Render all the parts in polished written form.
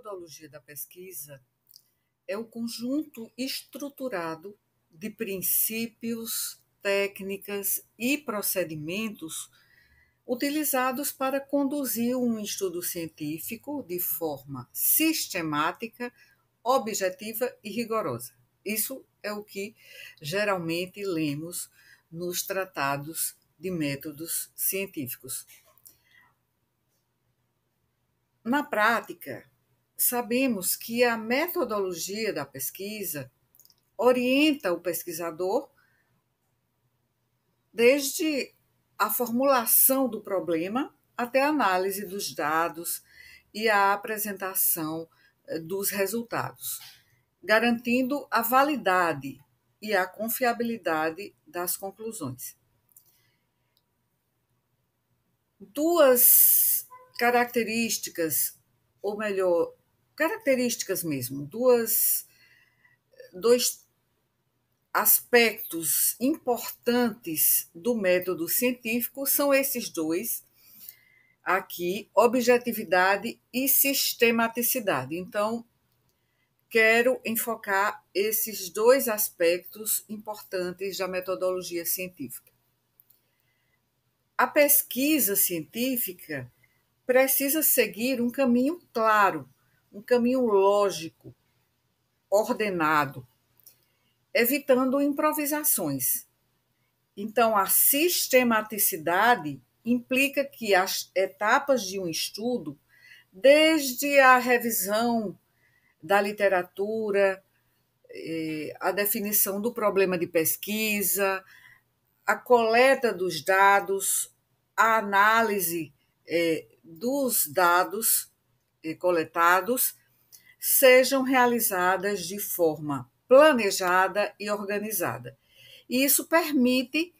metodologia da pesquisa é o conjunto estruturado de princípios, técnicas e procedimentos utilizados para conduzir um estudo científico de forma sistemática, objetiva e rigorosa. Isso é o que geralmente lemos nos tratados de métodos científicos. Na prática, sabemos que a metodologia da pesquisa orienta o pesquisador desde a formulação do problema até a análise dos dados e a apresentação dos resultados, garantindo a validade e a confiabilidade das conclusões. Duas características, ou melhor, características mesmo, dois aspectos importantes do método científico são esses dois aqui, objetividade e sistematicidade. Então, quero enfocar esses dois aspectos importantes da metodologia científica. A pesquisa científica precisa seguir um caminho claro, um caminho lógico, ordenado, evitando improvisações. Então, a sistematicidade implica que as etapas de um estudo, desde a revisão da literatura, a definição do problema de pesquisa, a coleta dos dados, a análise dos dados coletados, sejam realizadas de forma planejada e organizada. E isso permite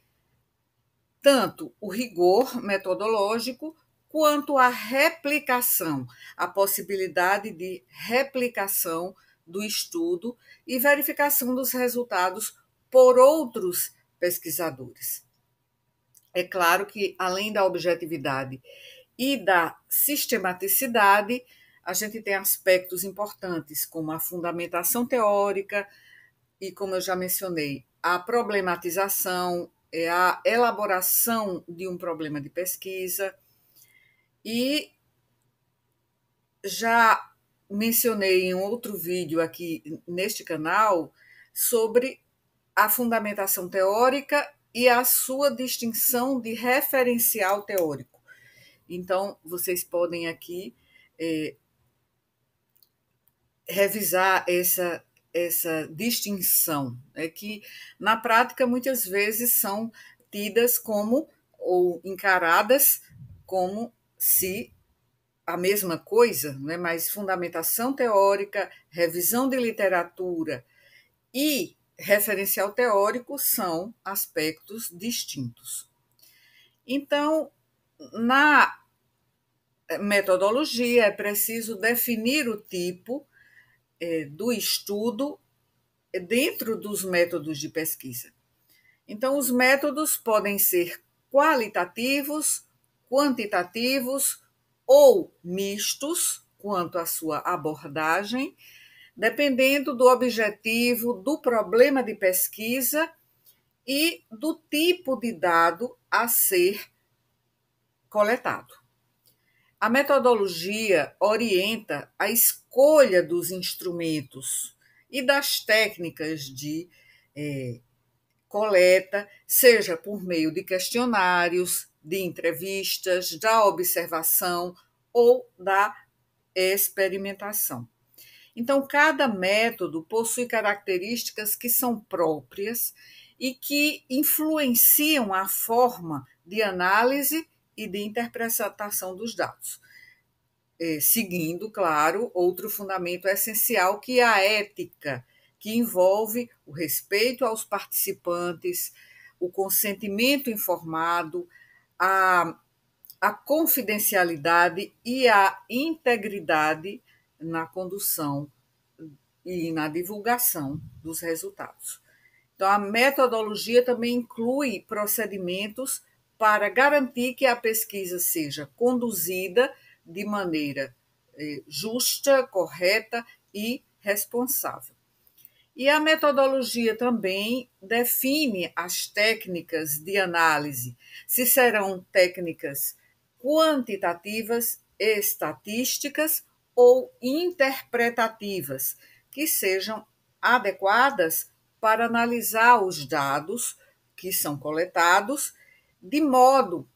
tanto o rigor metodológico quanto a replicação, a possibilidade de replicação do estudo e verificação dos resultados por outros pesquisadores. É claro que, além da objetividade e da sistematicidade, a gente tem aspectos importantes, como a fundamentação teórica e, como eu já mencionei, a problematização, a elaboração de um problema de pesquisa. E já mencionei em outro vídeo aqui neste canal sobre a fundamentação teórica e a sua distinção de referencial teórico. Então, vocês podem aqui revisar essa distinção, que na prática muitas vezes são tidas como, ou encaradas como se a mesma coisa, né? Mas fundamentação teórica, revisão de literatura e referencial teórico são aspectos distintos. Então, na metodologia é preciso definir o tipo do estudo dentro dos métodos de pesquisa. Então, os métodos podem ser qualitativos, quantitativos ou mistos quanto à sua abordagem, dependendo do objetivo, do problema de pesquisa e do tipo de dado a ser coletado. A metodologia orienta a escolha dos instrumentos e das técnicas de coleta, seja por meio de questionários, de entrevistas, da observação ou da experimentação. Então, cada método possui características que são próprias e que influenciam a forma de análise e de interpretação dos dados, seguindo, claro, outro fundamento essencial, que é a ética, que envolve o respeito aos participantes, o consentimento informado, a confidencialidade e a integridade na condução e na divulgação dos resultados. Então, a metodologia também inclui procedimentos para garantir que a pesquisa seja conduzida de maneira justa, correta e responsável. E a metodologia também define as técnicas de análise, se serão técnicas quantitativas, estatísticas ou interpretativas, que sejam adequadas para analisar os dados que são coletados, de modo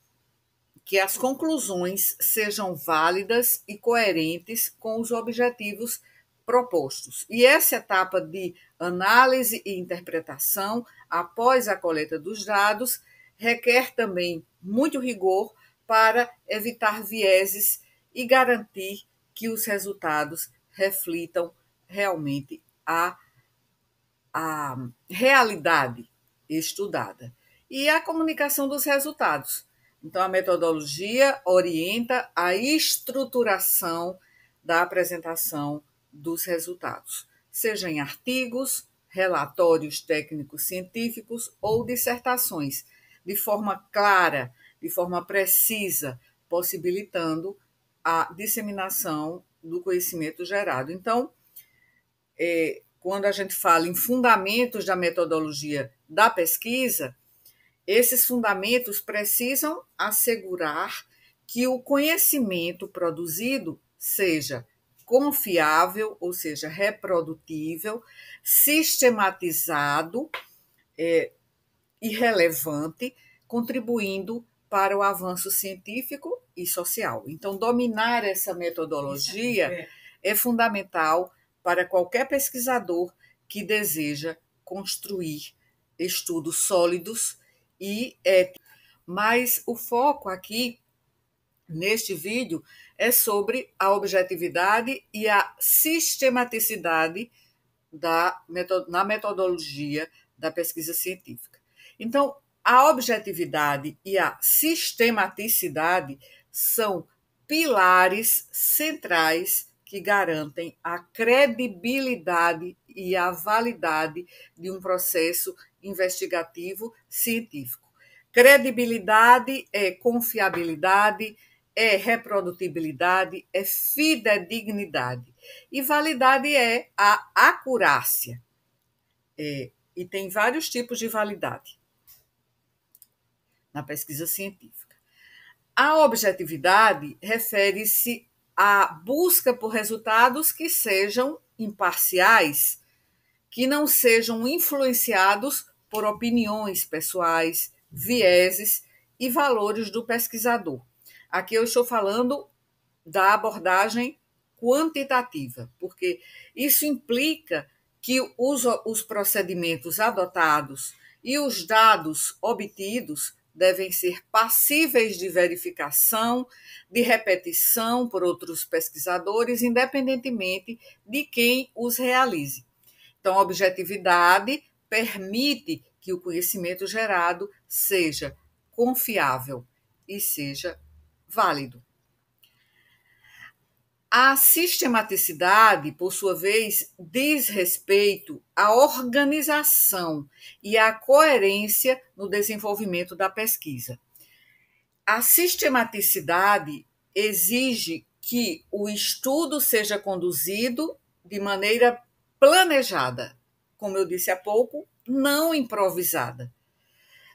que as conclusões sejam válidas e coerentes com os objetivos propostos. E essa etapa de análise e interpretação, após a coleta dos dados, requer também muito rigor para evitar vieses e garantir que os resultados reflitam realmente a realidade estudada. E a comunicação dos resultados. Então, a metodologia orienta a estruturação da apresentação dos resultados, seja em artigos, relatórios técnicos científicos ou dissertações, de forma clara, de forma precisa, possibilitando a disseminação do conhecimento gerado. Então, quando a gente fala em fundamentos da metodologia da pesquisa, esses fundamentos precisam assegurar que o conhecimento produzido seja confiável, ou seja, reprodutível, sistematizado e relevante, contribuindo para o avanço científico e social. Então, dominar essa metodologia é fundamental para qualquer pesquisador que deseja construir estudos sólidos e éticos. Mas o foco aqui, neste vídeo, é sobre a objetividade e a sistematicidade na metodologia da pesquisa científica. Então, a objetividade e a sistematicidade são pilares centrais que garantem a credibilidade e a validade de um processo investigativo científico. Credibilidade é confiabilidade, é reprodutibilidade, é fidedignidade. E validade é a acurácia. E tem vários tipos de validade na pesquisa científica. A objetividade refere-se à busca por resultados que sejam imparciais, que não sejam influenciados por opiniões pessoais, vieses e valores do pesquisador. Aqui eu estou falando da abordagem quantitativa, porque isso implica que os procedimentos adotados e os dados obtidos devem ser passíveis de verificação, de repetição por outros pesquisadores, independentemente de quem os realize. Então, a objetividade permite que o conhecimento gerado seja confiável e seja válido. A sistematicidade, por sua vez, diz respeito à organização e à coerência no desenvolvimento da pesquisa. A sistematicidade exige que o estudo seja conduzido de maneira planejada, como eu disse há pouco, não improvisada,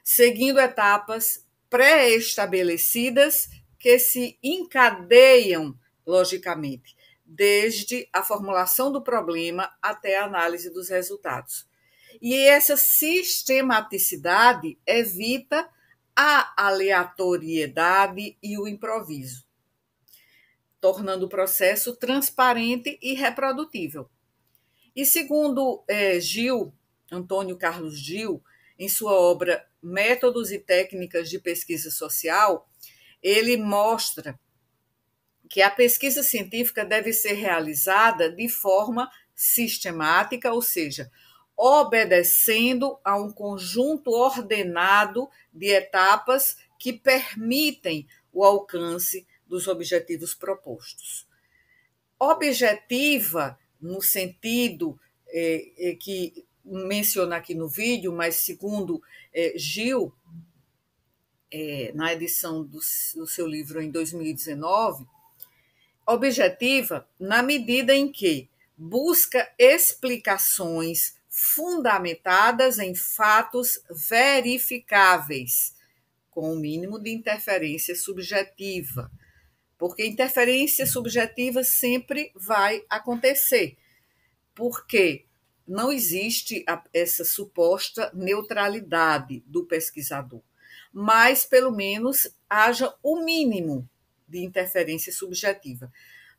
seguindo etapas pré-estabelecidas que se encadeiam logicamente, desde a formulação do problema até a análise dos resultados. E essa sistematicidade evita a aleatoriedade e o improviso, tornando o processo transparente e reprodutível. E segundo Antônio Carlos Gil, em sua obra Métodos e Técnicas de Pesquisa Social, ele mostra que a pesquisa científica deve ser realizada de forma sistemática, ou seja, obedecendo a um conjunto ordenado de etapas que permitem o alcance dos objetivos propostos. Objetiva, no sentido que menciona aqui no vídeo, mas segundo Gil, na edição do seu livro em 2019, Objetiva na medida em que busca explicações fundamentadas em fatos verificáveis, com o mínimo de interferência subjetiva, porque interferência subjetiva sempre vai acontecer, porque não existe essa suposta neutralidade do pesquisador, mas pelo menos haja o mínimo de interferência subjetiva.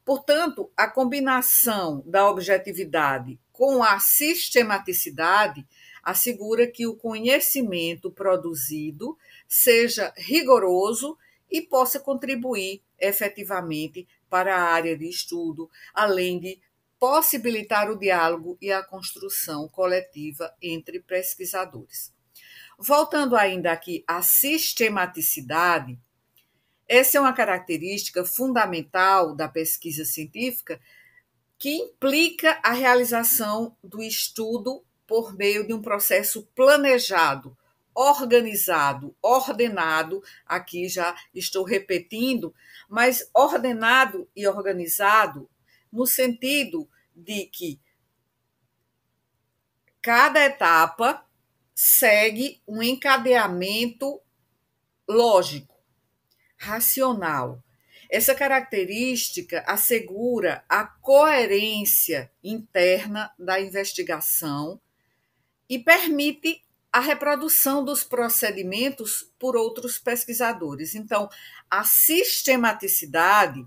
Portanto, a combinação da objetividade com a sistematicidade assegura que o conhecimento produzido seja rigoroso e possa contribuir efetivamente para a área de estudo, além de possibilitar o diálogo e a construção coletiva entre pesquisadores. Voltando ainda aqui à sistematicidade, essa é uma característica fundamental da pesquisa científica que implica a realização do estudo por meio de um processo planejado, organizado, ordenado. Aqui já estou repetindo, mas ordenado e organizado no sentido de que cada etapa segue um encadeamento lógico, racional. Essa característica assegura a coerência interna da investigação e permite a reprodução dos procedimentos por outros pesquisadores. Então, a sistematicidade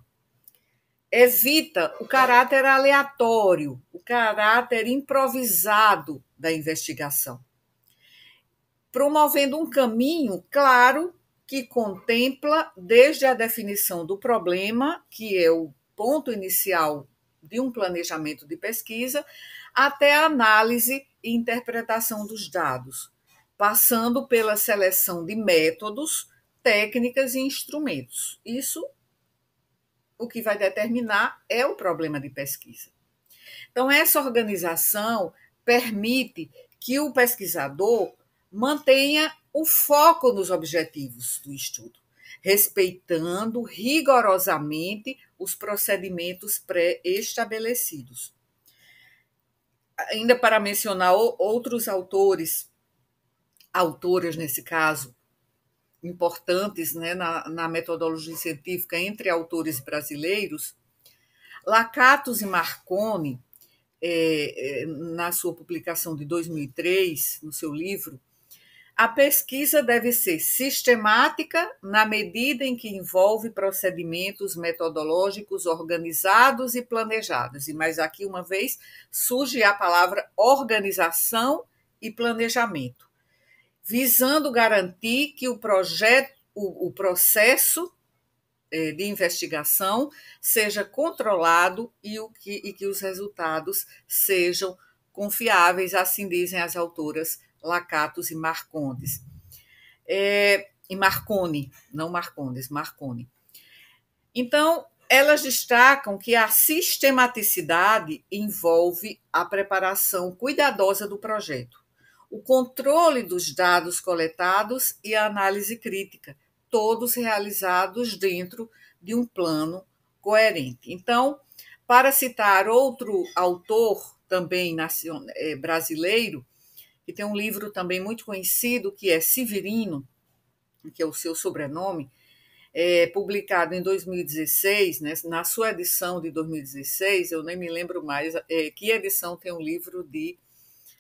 evita o caráter aleatório, o caráter improvisado da investigação, promovendo um caminho claro que contempla desde a definição do problema, que é o ponto inicial de um planejamento de pesquisa, até a análise e interpretação dos dados, passando pela seleção de métodos, técnicas e instrumentos. Isso o que vai determinar é o problema de pesquisa. Então, essa organização permite que o pesquisador mantenha o foco nos objetivos do estudo, respeitando rigorosamente os procedimentos pré-estabelecidos. Ainda para mencionar outros autoras nesse caso, importantes, né, na metodologia científica entre autores brasileiros, Lakatos e Marconi, na sua publicação de 2003, no seu livro, a pesquisa deve ser sistemática na medida em que envolve procedimentos metodológicos organizados e planejados. E mais aqui, uma vez, surge a palavra organização e planejamento, visando garantir que o processo de investigação seja controlado e que os resultados sejam confiáveis, assim dizem as autoras Lakatos e Marcondes. E Marconi, não Marcondes, Marconi. Então, elas destacam que a sistematicidade envolve a preparação cuidadosa do projeto, o controle dos dados coletados e a análise crítica, todos realizados dentro de um plano coerente. Então, para citar outro autor também brasileiro, que tem um livro também muito conhecido, que é Severino, que é o seu sobrenome, publicado em 2016, né, na sua edição de 2016, eu nem me lembro mais que edição tem um livro de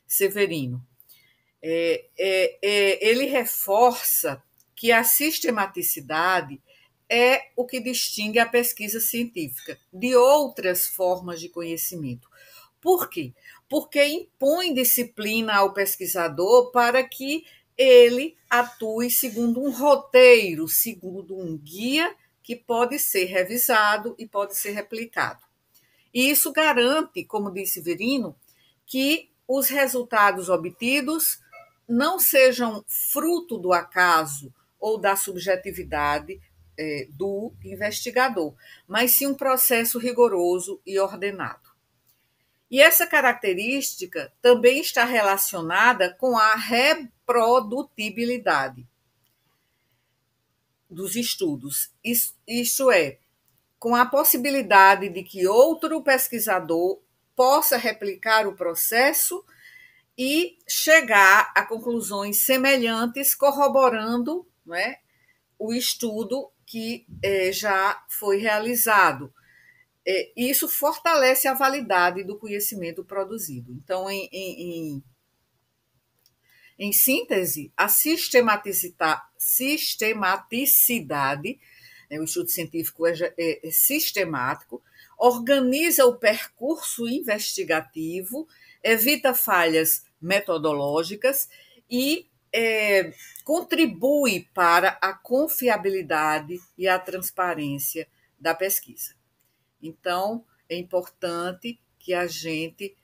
Severino. Ele reforça que a sistematicidade é o que distingue a pesquisa científica de outras formas de conhecimento. Por quê? Porque impõe disciplina ao pesquisador para que ele atue segundo um roteiro, segundo um guia que pode ser revisado e pode ser replicado. E isso garante, como disse Severino, que os resultados obtidos não sejam fruto do acaso ou da subjetividade do investigador, mas sim um processo rigoroso e ordenado. E essa característica também está relacionada com a reprodutibilidade dos estudos. Isso é, com a possibilidade de que outro pesquisador possa replicar o processo e chegar a conclusões semelhantes, corroborando, não é, o estudo que já foi realizado. Isso fortalece a validade do conhecimento produzido. Então, em síntese, a sistematicidade, o estudo científico é sistemático, organiza o percurso investigativo, evita falhas metodológicas e contribui para a confiabilidade e a transparência da pesquisa. Então, é importante que a gente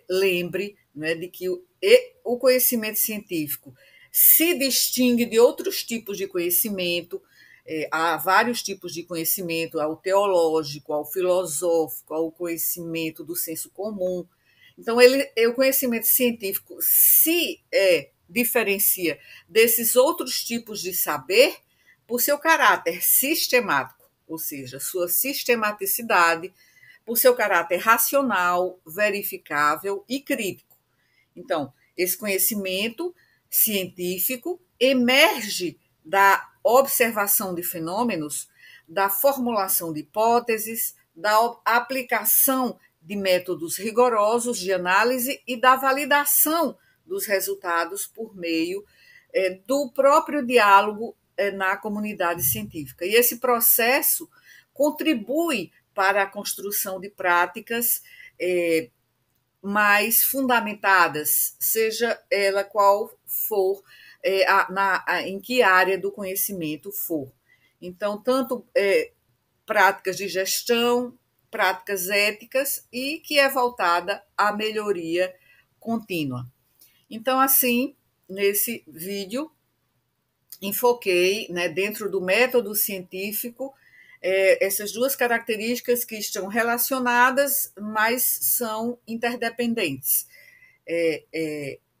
lembre, né, de que o conhecimento científico se distingue de outros tipos de conhecimento. Há vários tipos de conhecimento, há o teológico, há o filosófico, há o conhecimento do senso comum. Então, o conhecimento científico se diferencia desses outros tipos de saber por seu caráter sistemático, ou seja, sua sistematicidade, por seu caráter racional, verificável e crítico. Então, esse conhecimento científico emerge da observação de fenômenos, da formulação de hipóteses, da aplicação de métodos rigorosos de análise e da validação dos resultados por meio do próprio diálogo na comunidade científica. E esse processo contribui para a construção de práticas mais fundamentadas, seja ela qual for, em que área do conhecimento for. Então, tanto práticas de gestão, práticas éticas e que é voltada à melhoria contínua. Então, assim, nesse vídeo, enfoquei, né, dentro do método científico, essas duas características que estão relacionadas, mas são interdependentes,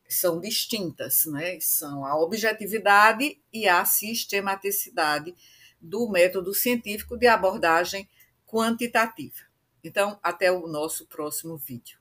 são distintas, né? São a objetividade e a sistematicidade do método científico de abordagem quantitativa. Então, até o nosso próximo vídeo.